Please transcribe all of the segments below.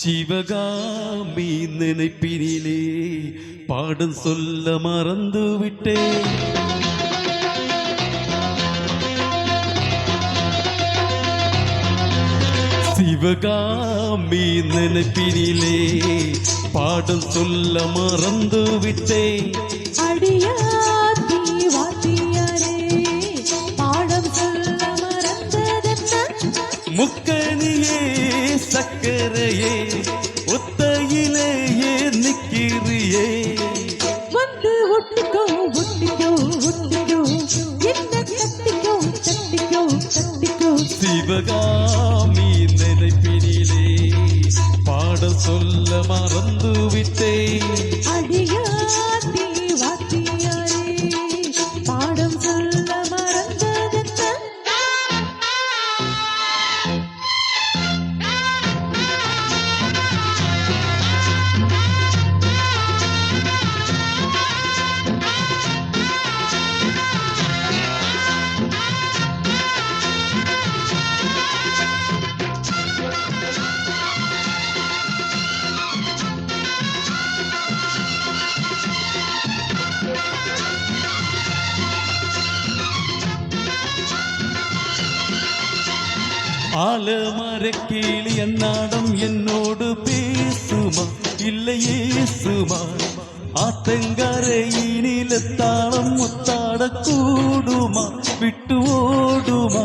சிவகாமி நினைப்பினிலே பாடம் சொல்ல மறந்து விட்டேன். சிவகாமி நினைப்பினிலே பாடம் சொல்ல மறந்து விட்டேன். அடியாத்தி வாத்தியாரே பாடம் சொல்ல மறந்ததென்ன? முக்கனியே சக்கரையே ஒத்தையிலேயே நிக்கிறியே. வந்து ஒட்டிக்கோ ஒட்டிக்கோ ஒட்டிக்கோ என்ன தட்டிக்கோ தட்டிக்கோ தட்டிக்கோ. சிவகாமி நினைப்பினிலே பாடம் சொல்ல மறந்து விட்டேன். அடியாத்தி வாத்தியாரே பாடம் சொல்ல மறந்ததென்ன? ஆலமரக்கிளி அன்னாடம் என்னோடு பேசுமா இல்லையே சுமா. ஆத்தங்கரையினில தாளம் முத்தாட கூடுமா விட்டு ஓடுமா.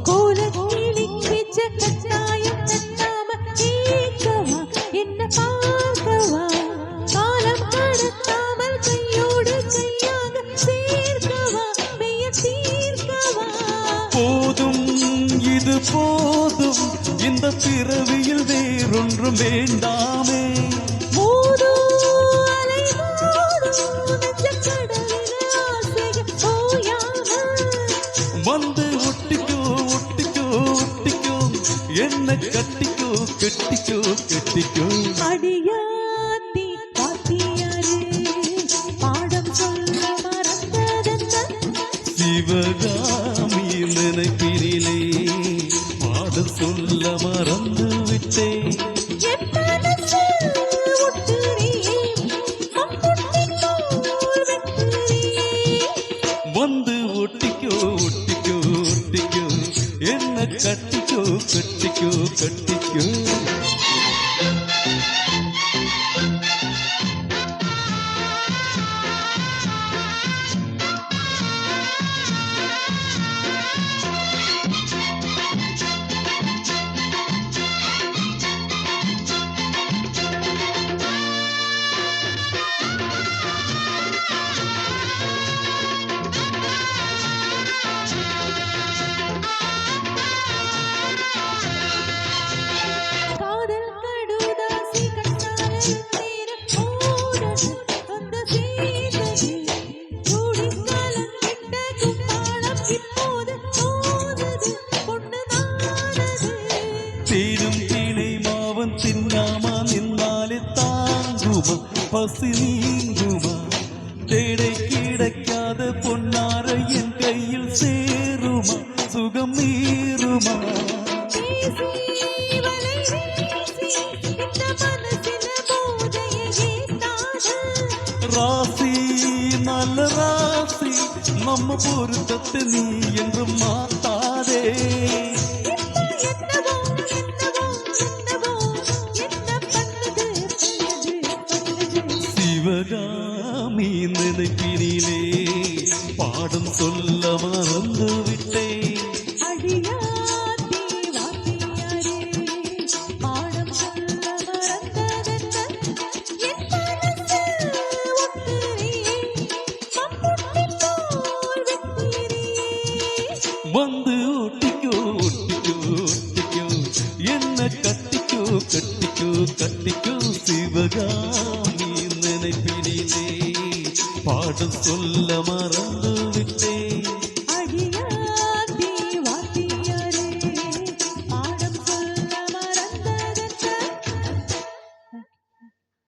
கோலக்கிளிக்கு கட்டாயம் தட்டாம கேட்கவா என்ன பார்க்கவா. காலம் கடத்தாமல் கையோடு கையாக சேர்க்கவா மெய்ய தீர்க்கவா. போதும் இது போதும் இந்த பிறவியில் வேறொன்றும் வேண்டாமே. வந்து ஒட்டிக்கோ ஒட்டிக்கோ ஒட்டிக்கோ என்ன கட்டிக்கோ கட்டிக்கோ கட்டிக்கோ. அடியாத்தி வாத்தியாரே பாடம் சொல்ல மறந்ததென்ன? சிவகாமி நினைப்பினிலே பாடம் சொல்ல மறந்து விட்டேன். என் மனசில் ஒட்டுறியே மம்முட்டிக்கோள் வெட்டுறியே. வந்து ஒட்டிக்கோ ஒட்டிக்கோ ஒட்டிக்கோ என்ன கட்டிக்கோ கட்டிக்கோ கட்டிக்கோ. காதல் கடுதாசி கட்டாலே தீர ஓடது அந்த சீததி. கூடி கலந்திட்ட கும்மாளம் இப்போது ஓடுது பொண்ணுதானது. தேனும் தீனை மாவன் தின்னாமா நின்னாலே தாங்குமா பசி நீங்குமா. தேடை கிடைக்காத பொன்னார என் கையில் சேருமா சுகம் மீறுமா. பேசி வலை வீசி இந்த மனசில போதையை ஏத்தாது. ராசி நல்ல ராசி நம்ம பொருத்தத்தை நீ என்று மாத்தாதே. இப்ப என்னவோ என்னவோ என்னவோ என்ன பண்ணுது பண்ணுது. சிவகாமி நினைப்பினிலே பாடம் சொல்ல மறந்து விட்டேன். அடியாத்தி வாத்தியாரே பாடம் சொல்ல மறந்ததென்ன? என் மனசில் ஒட்டுறியே மம்முட்டிக்கோள் வெட்டுறியே. வந்து ஒட்டிக்கோ ஒட்டிக்கோ ஒட்டிக்கோ என்ன கட்டிக்கோ கட்டிக்கோ கட்டிக்கோ. சிவகாமி நினைப்பினிலே பாடம் சொல்ல மறந்து விட்டேன்.